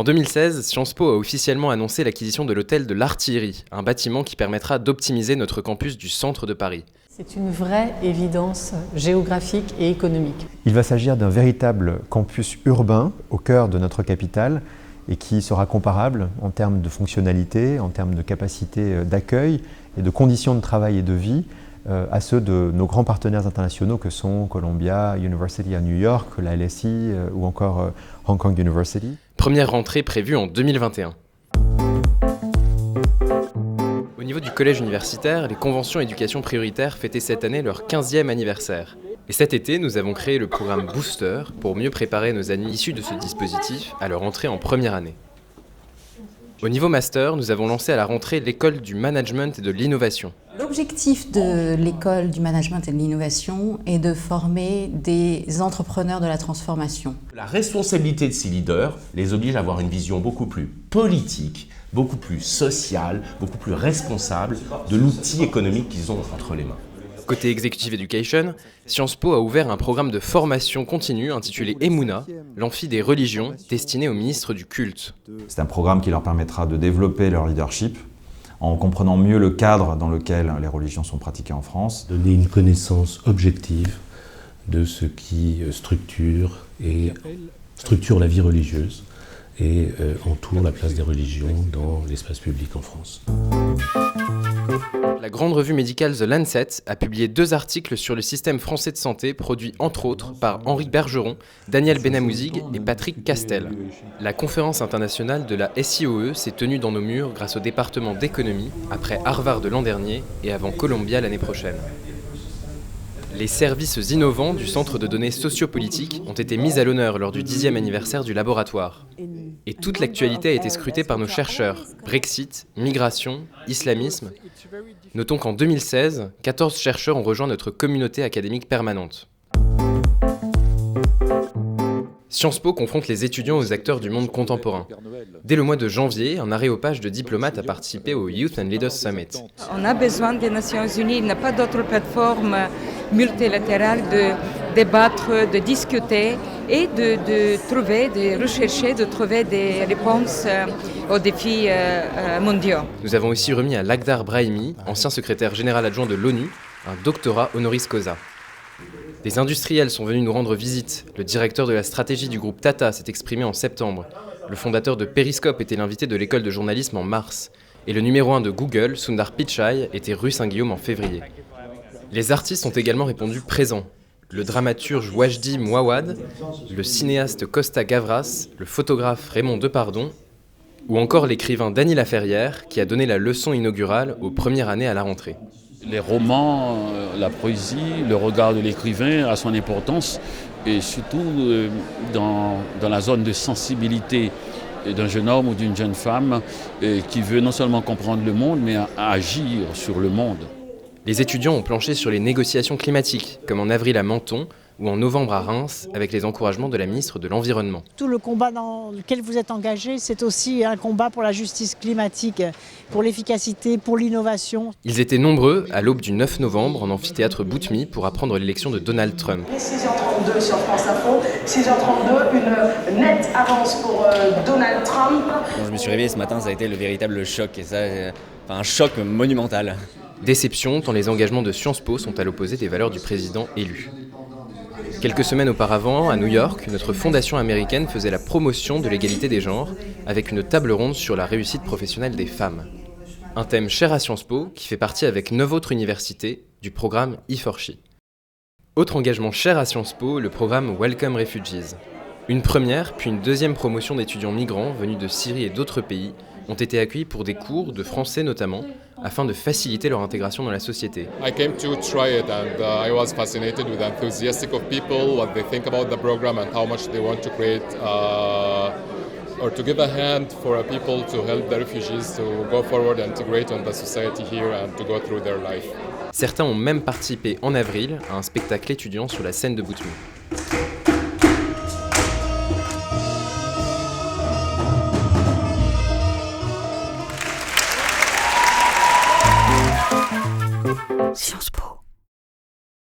En 2016, Sciences Po a officiellement annoncé l'acquisition de l'hôtel de l'Artillerie, un bâtiment qui permettra d'optimiser notre campus du centre de Paris. C'est une vraie évidence géographique et économique. Il va s'agir d'un véritable campus urbain au cœur de notre capitale et qui sera comparable en termes de fonctionnalité, en termes de capacité d'accueil et de conditions de travail et de vie à ceux de nos grands partenaires internationaux que sont Columbia University à New York, la LSI ou encore Hong Kong University. Première rentrée prévue en 2021. Au niveau du collège universitaire, les conventions éducation prioritaire fêtaient cette année leur 15e anniversaire. Et cet été, nous avons créé le programme Booster pour mieux préparer nos amis issus de ce dispositif à leur entrée en première année. Au niveau master, nous avons lancé à la rentrée l'école du management et de l'innovation. L'objectif de l'école du management et de l'innovation est de former des entrepreneurs de la transformation. La responsabilité de ces leaders les oblige à avoir une vision beaucoup plus politique, beaucoup plus sociale, beaucoup plus responsable de l'outil économique qu'ils ont entre les mains. Côté Executive Education, Sciences Po a ouvert un programme de formation continue intitulé Emouna, l'amphi des religions, destiné aux ministres du culte. C'est un programme qui leur permettra de développer leur leadership en comprenant mieux le cadre dans lequel les religions sont pratiquées en France. Donner une connaissance objective de ce qui structure la vie religieuse et entoure la place des religions dans l'espace public en France. La grande revue médicale The Lancet a publié 2 articles sur le système français de santé produits entre autres par Henri Bergeron, Daniel Benamouzig et Patrick Castel. La conférence internationale de la SIOE s'est tenue dans nos murs grâce au département d'économie, après Harvard de l'an dernier et avant Columbia l'année prochaine. Les services innovants du Centre de données sociopolitiques ont été mis à l'honneur lors du 10e anniversaire du laboratoire. Et toute l'actualité a été scrutée par nos chercheurs. Brexit, migration, islamisme. Notons qu'en 2016, 14 chercheurs ont rejoint notre communauté académique permanente. Sciences Po confronte les étudiants aux acteurs du monde contemporain. Dès le mois de janvier, un aréopage de diplomates a participé au Youth and Leaders Summit. On a besoin des Nations Unies, il n'y a pas d'autre plateforme multilatérale de débattre, de discuter et de rechercher, de trouver des réponses aux défis mondiaux. Nous avons aussi remis à Lakhdar Brahimi, ancien secrétaire général adjoint de l'ONU, un doctorat honoris causa. Des industriels sont venus nous rendre visite. Le directeur de la stratégie du groupe Tata s'est exprimé en septembre. Le fondateur de Periscope était l'invité de l'école de journalisme en mars. Et le numéro 1 de Google, Sundar Pichai, était rue Saint-Guillaume en février. Les artistes ont également répondu présents. Le dramaturge Wajdi Mouawad, le cinéaste Costa Gavras, le photographe Raymond Depardon, ou encore l'écrivain Dany Laferrière, qui a donné la leçon inaugurale aux premières années à la rentrée. Les romans, la poésie, le regard de l'écrivain a son importance et surtout dans la zone de sensibilité d'un jeune homme ou d'une jeune femme qui veut non seulement comprendre le monde mais agir sur le monde. Les étudiants ont planché sur les négociations climatiques, comme en avril à Menton ou en novembre à Reims, avec les encouragements de la ministre de l'Environnement. Tout le combat dans lequel vous êtes engagé, c'est aussi un combat pour la justice climatique, pour l'efficacité, pour l'innovation. Ils étaient nombreux à l'aube du 9 novembre en amphithéâtre Boutmy pour apprendre l'élection de Donald Trump. 6h32 sur France Info, 6h32, une nette avance pour Donald Trump. Quand je me suis réveillé ce matin, ça a été le véritable choc, et ça, un choc monumental. Déception tant les engagements de Sciences Po sont à l'opposé des valeurs du président élu. Quelques semaines auparavant, à New York, notre fondation américaine faisait la promotion de l'égalité des genres avec une table ronde sur la réussite professionnelle des femmes. Un thème cher à Sciences Po qui fait partie avec 9 autres universités du programme E4She. Autre engagement cher à Sciences Po, le programme Welcome Refugees. Une première puis une deuxième promotion d'étudiants migrants venus de Syrie et d'autres pays ont été accueillis pour des cours, de français notamment, afin de faciliter leur intégration dans la société. I came to try it and I was fascinated with the enthusiastic of people, what they think about the program and how much they want to create or to give a hand for people to help the refugees to go forward and integrate on the society here and to go through their life. Certains ont même participé en avril à un spectacle étudiant sur la scène de Boutmy.